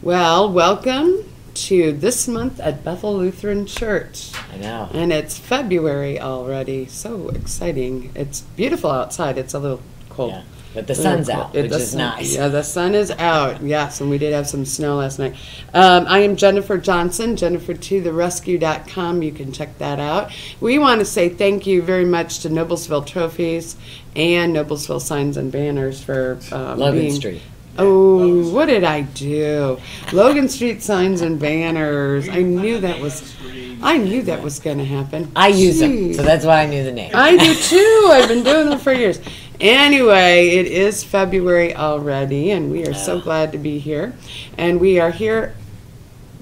Well, welcome to this month at Bethel Lutheran Church. I know. And it's February already. So exciting. It's beautiful outside. It's a little cold. Yeah. But the sun's out, which is nice. Yeah, the sun is out. Yes, and we did have some snow last night. I am Jennifer Johnson, jennifertotherescue.com. You can check that out. We want to say thank you very much to Noblesville Trophies and Noblesville Signs and Banners for Logan Street. Oh, what did I do? Logan Street Signs and Banners. I knew that was going to happen. I use them, so that's why I knew the name. I do too. I've been doing them for years. Anyway, it is February already, and we are so glad to be here. And we are here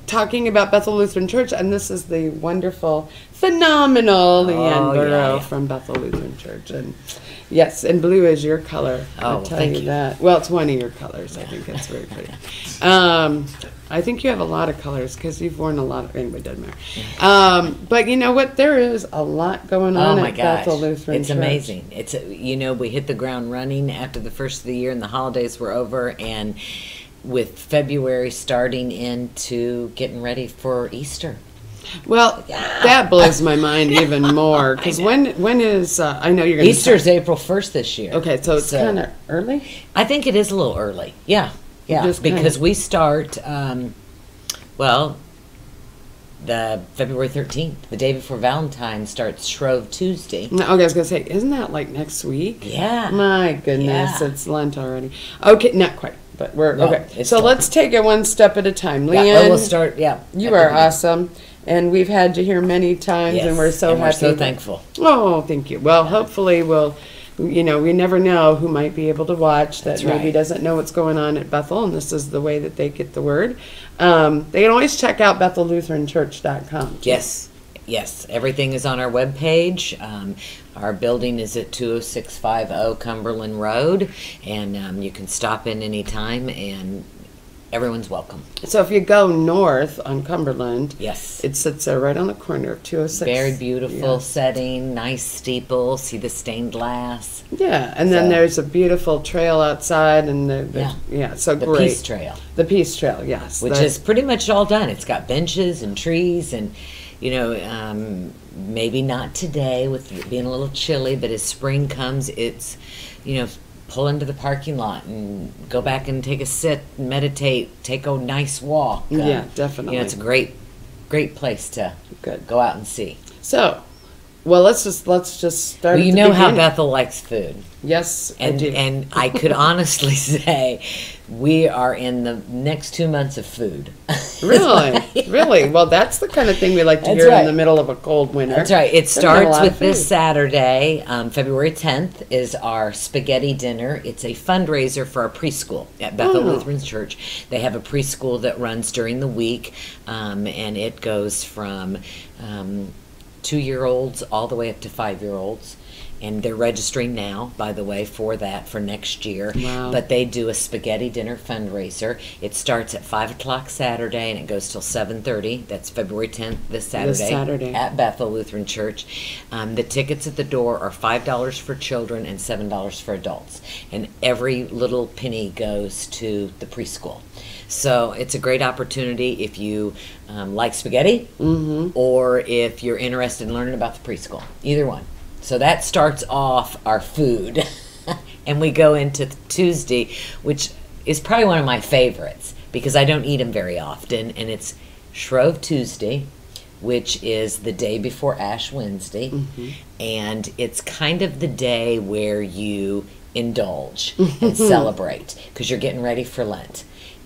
talking about Bethel Lutheran Church, and this is the wonderful, phenomenal Leanne Burrow from Bethel Lutheran Church. And yes, and blue is your color. I'll tell you that. Well, it's one of your colors. I think it's very pretty. I think you have a lot of colors because you've worn a lot of, anyway, doesn't matter. But you know what? There is a lot going on at Bethel Lutheran Church. It's amazing. It's, we hit the ground running after the first of the year and the holidays were over, and with February starting into getting ready for Easter. Well, that blows my mind even more because when is I know you're going to Easter's April 1st this year. Okay, so it's kind of early. I think it is a little early. Yeah, because we start the February 13th, the day before Valentine's, starts Shrove Tuesday. Okay, I was going to say, isn't that like next week? Yeah. My goodness, it's Lent already. Okay, not quite, but we're okay. So let's take it one step at a time. Leanne, we'll start. Yeah, you are awesome. And we've had you here many times, and we're so happy. We're so thankful. Oh, thank you. Well, hopefully we'll, we never know who might be able to watch that maybe doesn't know what's going on at Bethel, and this is the way that they get the word. They can always check out BethelLutheranChurch.com. Yes. Everything is on our webpage. Our building is at 20650 Cumberland Road, and you can stop in anytime, and everyone's welcome. So if you go north on Cumberland, it sits there right on the corner of 206. Very beautiful setting, nice steeple, see the stained glass. Yeah, and then there's a beautiful trail outside, and the Peace Trail. The Peace Trail, yes. Which is pretty much all done. It's got benches and trees, and maybe not today with it being a little chilly, but as spring comes, it's, pull into the parking lot and go back and take a sit, meditate, take a nice walk. Yeah, definitely. It's a great place to go out and see. So, well, let's just start. Well, you know how Bethel likes food. Yes, I do. And I could honestly say we are in the next 2 months of food. Really? Really? Well, that's the kind of thing we like to hear in the middle of a cold winter. That's right. It starts with this Saturday, February 10th, is our spaghetti dinner. It's a fundraiser for our preschool at Bethel Lutheran Church. They have a preschool that runs during the week, and it goes from 2-year-olds all the way up to 5-year-olds. And they're registering now, by the way, for next year. Wow. But they do a spaghetti dinner fundraiser. It starts at 5 o'clock Saturday, and it goes till 7:30. That's February 10th, this Saturday. At Bethel Lutheran Church. The tickets at the door are $5 for children and $7 for adults. And every little penny goes to the preschool. So it's a great opportunity if you like spaghetti or if you're interested in learning about the preschool. Either one. So that starts off our food. And we go into Tuesday, which is probably one of my favorites because I don't eat them very often. And it's Shrove Tuesday, which is the day before Ash Wednesday. And it's kind of the day where you indulge and celebrate because you're getting ready for Lent.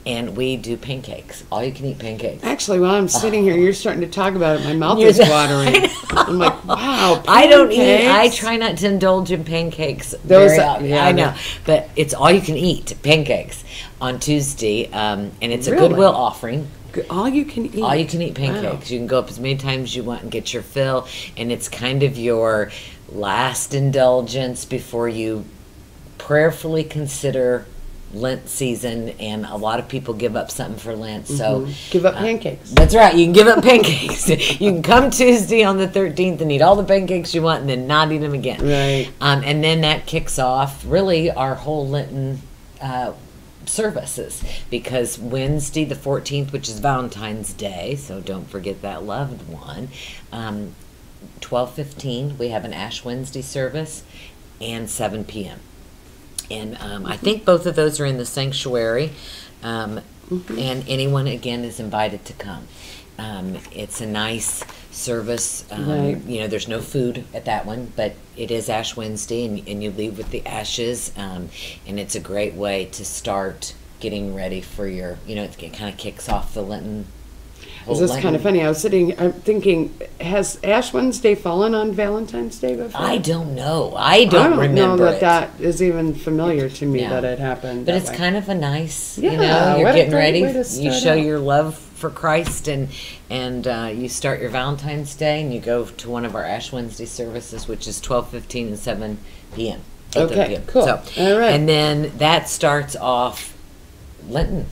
And we do pancakes. All you can eat pancakes. Actually, while I'm sitting here, you're starting to talk about it. My mouth is watering. I'm like, wow, pancakes. I don't eat. I try not to indulge in pancakes very often. I know. But it's all you can eat, pancakes, on Tuesday. And it's a Goodwill offering. All you can eat. All you can eat pancakes. You can go up as many times as you want and get your fill. And it's kind of your last indulgence before you prayerfully consider Lent season, and a lot of people give up something for Lent. So give up pancakes. That's right. You can give up pancakes. You can come Tuesday on the 13th and eat all the pancakes you want and then not eat them again. Right. And then that kicks off really our whole Lenten services, because Wednesday the 14th, which is Valentine's Day, so don't forget that loved one, 12:15 we have an Ash Wednesday service, and 7 p.m. And I think both of those are in the sanctuary, and anyone again is invited to come. It's a nice service. Right. You know, there's no food at that one, but it is Ash Wednesday, and you leave with the ashes, and it's a great way to start getting ready for your, you know, it kind of kicks off the Lenten. This is kind of funny. I'm thinking, has Ash Wednesday fallen on Valentine's Day before? I don't know. I don't remember know that is even familiar to me, that it happened. But it's kind of a nice, you know, you're getting ready. You show your love for Christ, and you start your Valentine's Day, and you go to one of our Ash Wednesday services, which is 12:15 and 7 p.m. Okay, cool. So, all right. And then that starts off Lenten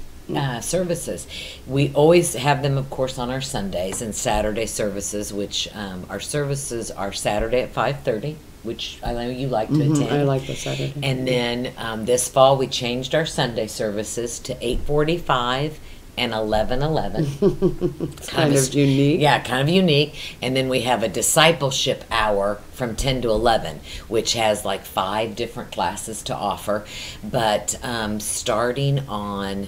services. We always have them, of course, on our Sundays and Saturday services, which our services are Saturday at 5:30, which I know you like to attend. I like the Saturday. And then this fall we changed our Sunday services to 8:45 and 11:11. It's kind of unique. Yeah, kind of unique. And then we have a discipleship hour from 10 to 11, which has like 5 different classes to offer. But starting on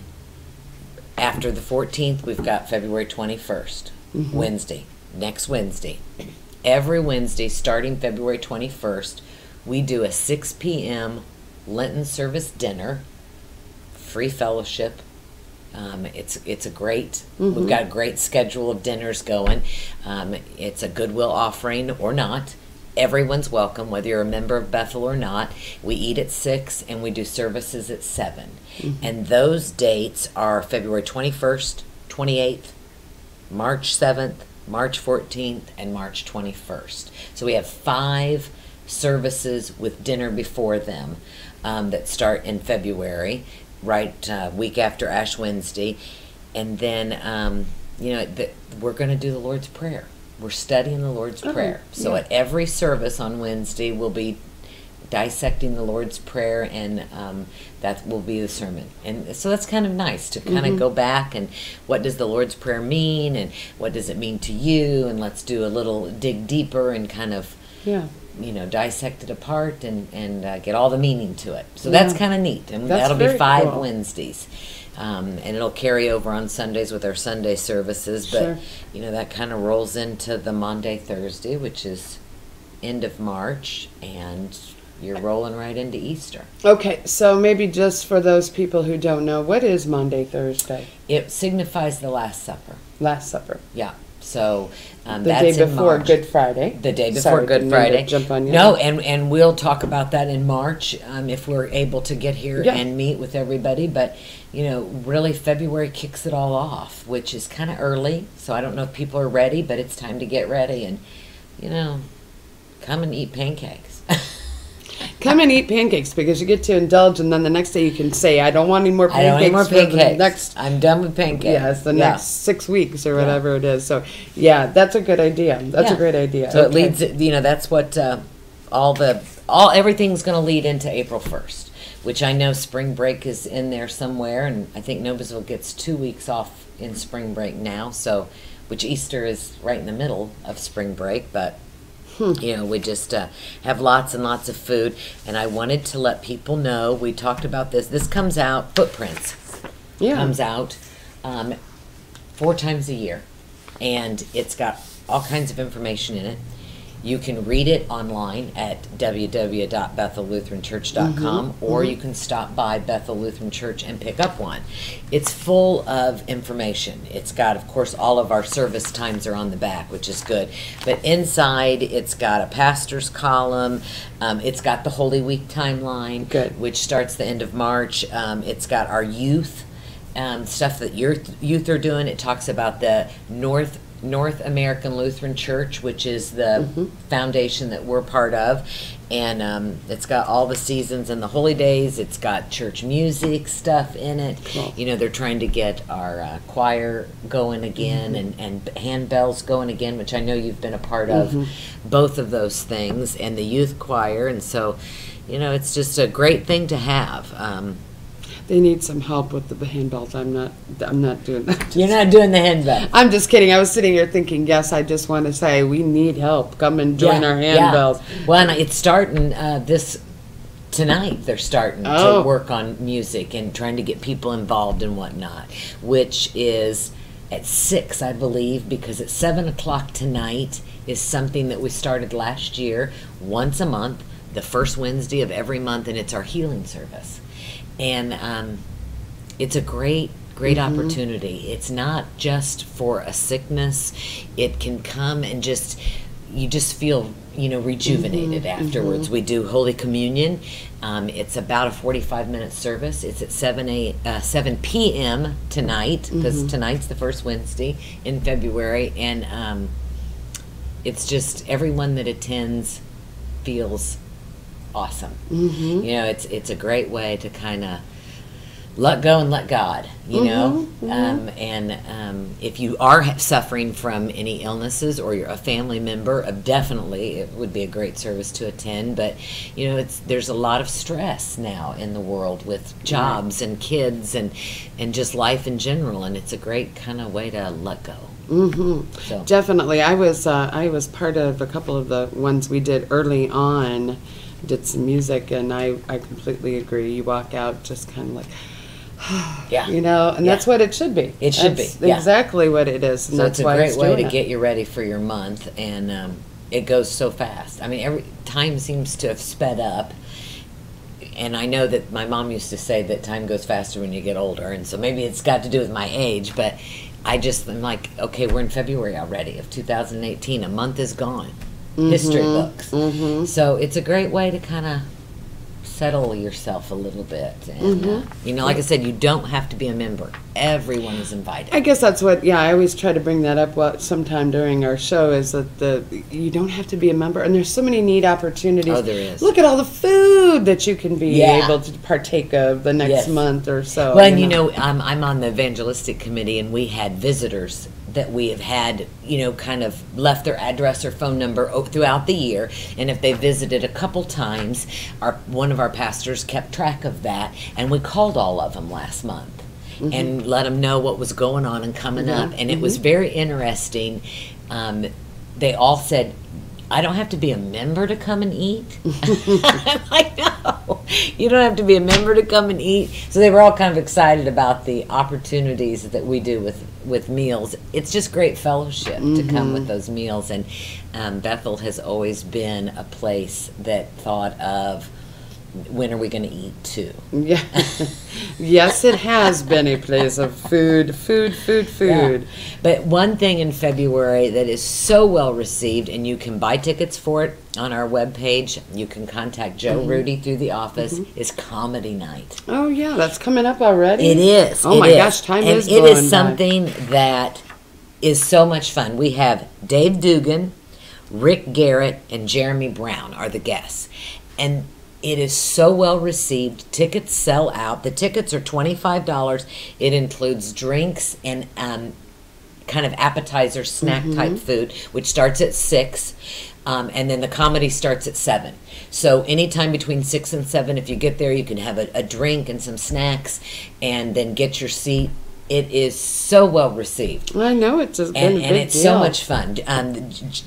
after the 14th, we've got February 21st, Wednesday, next Wednesday. Every Wednesday, starting February 21st, we do a 6 p.m. Lenten service dinner, free fellowship. It's a great, we've got a great schedule of dinners going. It's a goodwill offering or not. Everyone's welcome, whether you're a member of Bethel or not. We eat at 6 and we do services at 7. And those dates are February 21st, 28th, March 7th, March 14th, and March 21st. So we have 5 services with dinner before them that start in February, right week after Ash Wednesday. And then, you know, we're going to do the Lord's Prayer. We're studying the Lord's Prayer. So at every service on Wednesday, we'll be dissecting the Lord's Prayer, and that will be the sermon. And so that's kind of nice to kind of go back and what does the Lord's Prayer mean, and what does it mean to you, and let's do a little dig deeper and kind of, you know, dissect it apart and get all the meaning to it. So that's kind of neat, and that'll be 5 cool. Wednesdays. And it'll carry over on Sundays with our Sunday services, but you know, that kind of rolls into the Maundy Thursday, which is end of March, and you're rolling right into Easter. Okay, so maybe just for those people who don't know, what is Maundy Thursday? It signifies the Last Supper. Last Supper. Yeah. So the that's day before in March. Good Friday. The day before Good Friday. Jump on you. No, and we'll talk about that in March if we're able to get here and meet with everybody. But you know, really, February kicks it all off, which is kind of early. So I don't know if people are ready, but it's time to get ready and, you know, come and eat pancakes. Come and eat pancakes, because you get to indulge, and then the next day you can say, I don't want any more pancakes. I don't want any more pancakes. Next, I'm done with pancakes. Yeah, it's the next 6 weeks or whatever it is. So, yeah, that's a good idea. That's a great idea. So it leads, you know, that's what everything's going to lead into April 1st, which I know spring break is in there somewhere, and I think Noblesville gets 2 weeks off in spring break now, so, which Easter is right in the middle of spring break, but you know, we just have lots and lots of food. And I wanted to let people know, we talked about this. This comes out, Footprints comes out 4 times a year. And it's got all kinds of information in it. You can read it online at www.bethellutheranchurch.com, or you can stop by Bethel Lutheran Church and pick up one. It's full of information. It's got, of course, all of our service times are on the back, which is good. But inside, it's got a pastor's column. It's got the Holy Week timeline, which starts the end of March. It's got our youth stuff that your youth are doing. It talks about the North American Lutheran Church, which is the foundation that we're part of, and it's got all the seasons and the holy days. It's got church music stuff in it. You know, they're trying to get our choir going again, and handbells going again, which I know you've been a part of, both of those things, and the youth choir. And so, you know, it's just a great thing to have. They need some help with the handbells. I'm not doing that. You're not doing the handbells. I'm just kidding. I was sitting here thinking, yes, I just want to say we need help. Come and join our handbells. Well, and it's starting tonight. They're starting to work on music and trying to get people involved and whatnot, which is at 6, I believe, because at 7 o'clock tonight is something that we started last year, once a month, the first Wednesday of every month, and it's our healing service. And it's a great opportunity. It's not just for a sickness. It can come and you just feel, rejuvenated afterwards. We do Holy Communion. It's about a 45-minute service. It's at 7 p.m. tonight, because tonight's the first Wednesday in February, and it's just everyone that attends feels awesome. It's a great way to kind of let go and let God, and if you are suffering from any illnesses or you're a family member, definitely it would be a great service to attend. But there's a lot of stress now in the world with jobs and kids and just life in general, and it's a great kind of way to let go. So. Definitely. I was part of a couple of the ones we did early on, did some music, and I completely agree. You walk out just kind of like, and that's what it should be. It should be exactly what it is. And so that's it's a why great way to get you ready for your month, and it goes so fast. I mean, every time seems to have sped up. And I know that my mom used to say that time goes faster when you get older, and so maybe it's got to do with my age, but I'm like, okay, we're in February already of 2018. A month is gone. History books. So it's a great way to kind of settle yourself a little bit. And, like I said, you don't have to be a member. Everyone is invited. I guess that's what, I always try to bring that up sometime during our show, is that you don't have to be a member. And there's so many neat opportunities. Oh, there is. Look at all the food that you can be able to partake of the next month or so. Well, and I'm on the evangelistic committee, and we had visitors that we have had, kind of left their address or phone number throughout the year, and if they visited a couple times, one of our pastors kept track of that, and we called all of them last month and let them know what was going on and coming up, and it was very interesting. They all said, I don't have to be a member to come and eat. I know. You don't have to be a member to come and eat. So they were all kind of excited about the opportunities that we do with meals. It's just great fellowship to come with those meals. And Bethel has always been a place that thought of, when are we going to eat too? Yeah. Yes, it has been a place of food. Yeah. But one thing in February that is so well received, and you can buy tickets for it on our webpage, you can contact Joe Rudy through the office, is comedy night. Oh, yeah, that's coming up already? It is. Oh, my gosh, time is going by. And it is something that is so much fun. We have Dave Dugan, Rick Garrett, and Jeremy Brown are the guests. And it is so well received. Tickets sell out. The tickets are $25. It includes drinks and kind of appetizer, snack type food, which starts at 6. And then the comedy starts at 7. So anytime between 6 and 7, if you get there, you can have a drink and some snacks and then get your seat. It is so well received. I know, it's been a big and it's deal. So much fun.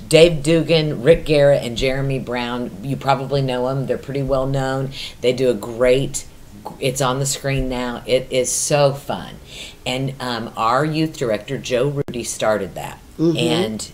Dave Dugan, Rick Garrett, and Jeremy Brown, you probably know them. They're pretty well known. They do a great, it's on the screen now. It is so fun. And our youth director, Joe Rudy, started that. And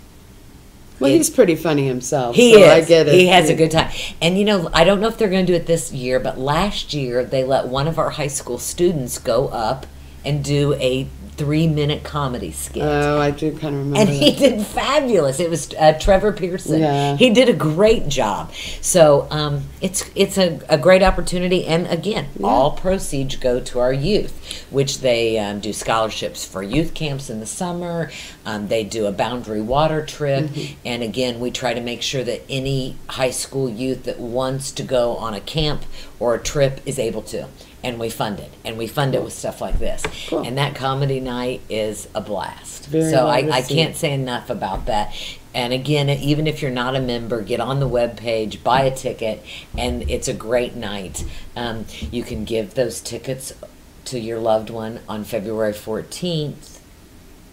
well, he's pretty funny himself. He so is. I get it. He has a good time. And, I don't know if they're going to do it this year, but last year they let one of our high school students go up and do a 3-minute comedy skit. Oh, I do kind of remember And that. he did fabulous. It was Trevor Pearson. Yeah. He did a great job. So it's a great opportunity. And again, all proceeds go to our youth, which they do scholarships for youth camps in the summer. They do a Boundary Water trip. And again, we try to make sure that any high school youth that wants to go on a camp or a trip is able to. And we fund it. And we fund it with stuff like this. Cool. And that comedy night is a blast. So I can't say enough about that. And again, even if you're not a member, get on the webpage, buy a ticket, and it's a great night. You can give those tickets to your loved one on February 14th,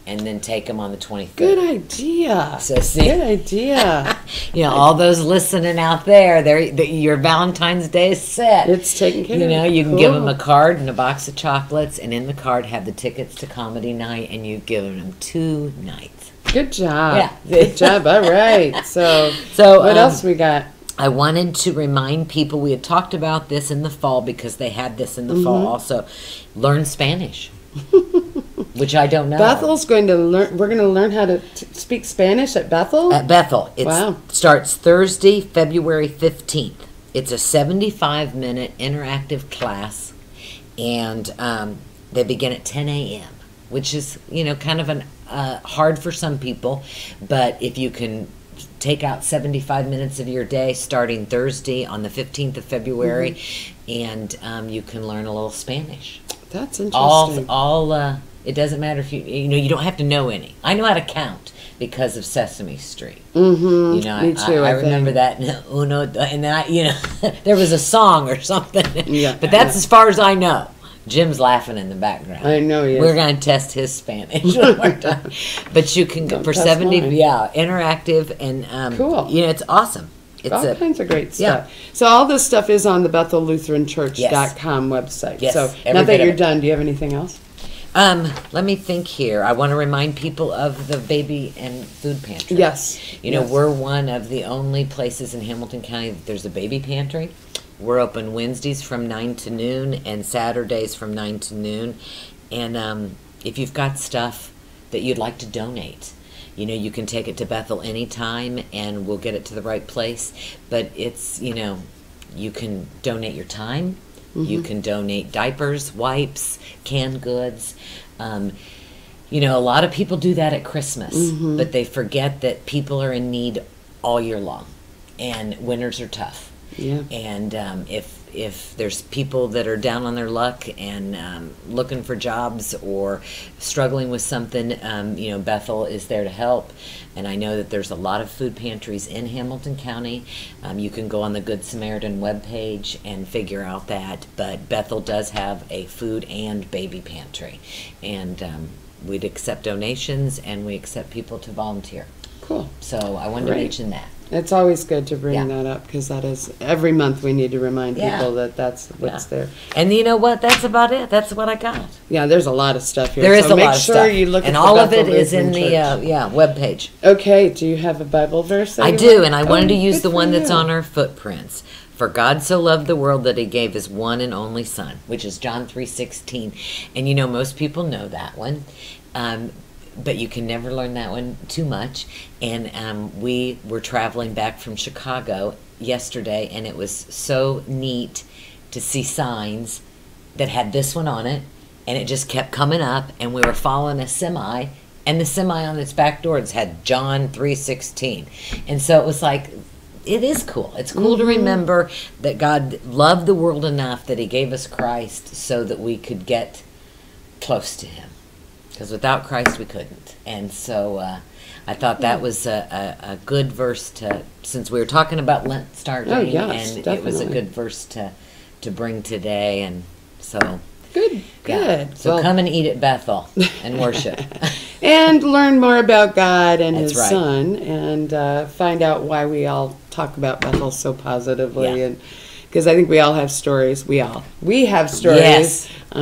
and then take them on the 23rd. Good idea. So see, good idea. All those listening out there, your Valentine's Day is set. It's taken care of. You can give them a card and a box of chocolates, and in the card have the tickets to comedy night, and you've given them 2 nights. Good job. Yeah. Good job. All right. So what else we got? I wanted to remind people, we had talked about this in the fall because they had this in the fall also. Learn Spanish, which I don't know. Bethel's going to learn. We're going to learn how to speak Spanish at Bethel? At Bethel. It wow. starts Thursday, February 15th. It's a 75-minute interactive class, and they begin at 10 a.m., which is, kind of hard for some people, but if you can take out 75 minutes of your day starting Thursday on the 15th of February, and you can learn a little Spanish. That's interesting. It doesn't matter if you don't have to know any. I know how to count because of Sesame Street. Mm-hmm. Me too. I remember that. Uno, and then there was a song or something. Yeah. But that's as far as I know. Jim's laughing in the background. I know he is. We're going to test his Spanish one more time. But you can go for 70. Mine. Yeah, interactive and cool. It's awesome. It's all kinds of great stuff. Yeah. So all this stuff is on the BethelLutheranChurch.com website. Yes. So now that you're done, do you have anything else? Let me think here. I want to remind people of the baby and food pantry. Yes. We're one of the only places in Hamilton County that there's a baby pantry. We're open Wednesdays from 9 to noon and Saturdays from 9 to noon. And if you've got stuff that you'd like to donate, you can take it to Bethel anytime and we'll get it to the right place. But it's, you can donate your time. You can donate diapers, wipes, canned goods. A lot of people do that at Christmas, but they forget that people are in need all year long. And winters are tough. Yeah. And if there's people that are down on their luck and looking for jobs or struggling with something, Bethel is there to help. And I know that there's a lot of food pantries in Hamilton County. You can go on the Good Samaritan webpage and figure out that. But Bethel does have a food and baby pantry. And we'd accept donations and we accept people to volunteer. Cool. So I wanted to mention that. It's always good to bring that up because that is, every month we need to remind people that that's what's there. And you know what? That's about it. That's what I got. Yeah, there's a lot of stuff here. There is a lot of stuff. Make sure you look at and the all of it Bethel is in the webpage. Okay, do you have a Bible verse? I do, and I wanted to use the one that's on our footprints. For God so loved the world that he gave his one and only Son, which is John 3:16. And most people know that one. But you can never learn that one too much. And we were traveling back from Chicago yesterday, and it was so neat to see signs that had this one on it, and it just kept coming up, and we were following a semi, and the semi on its back doors had John 3:16. And so it was like, it is cool. It's cool to remember that God loved the world enough that he gave us Christ so that we could get close to him. Because without Christ, we couldn't. And so I thought that was a good verse to, since we were talking about Lent starting, and definitely. It was a good verse to bring today. And so good. So come and eat at Bethel and worship. And learn more about God and That's his right. Son, and find out why we all talk about Bethel so positively. Yeah. And because I think we all have stories. We have stories. Yes. We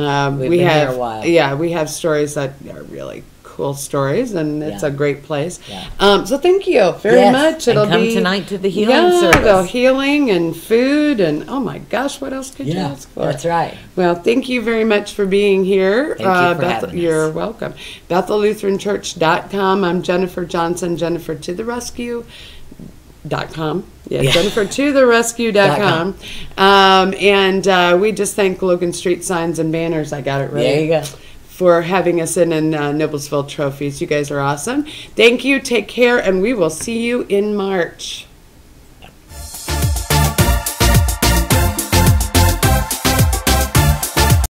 been have, here a while. Yeah, we have stories that are really cool stories, and it's a great place. Yeah. So thank you very much. It'll come tonight to the healing service. The healing and food, and oh my gosh, what else could you ask for? That's right. Well, thank you very much for being here. Thank you for having us. You're welcome. BethelLutheranChurch.com. I'm Jennifer Johnson. Jennifer to the rescue. .com. Jennifer to the rescue.com. And we just thank Logan Street Signs and Banners. I got it right. There you go. For having us in Noblesville Trophies. You guys are awesome. Thank you. Take care, and we will see you in March.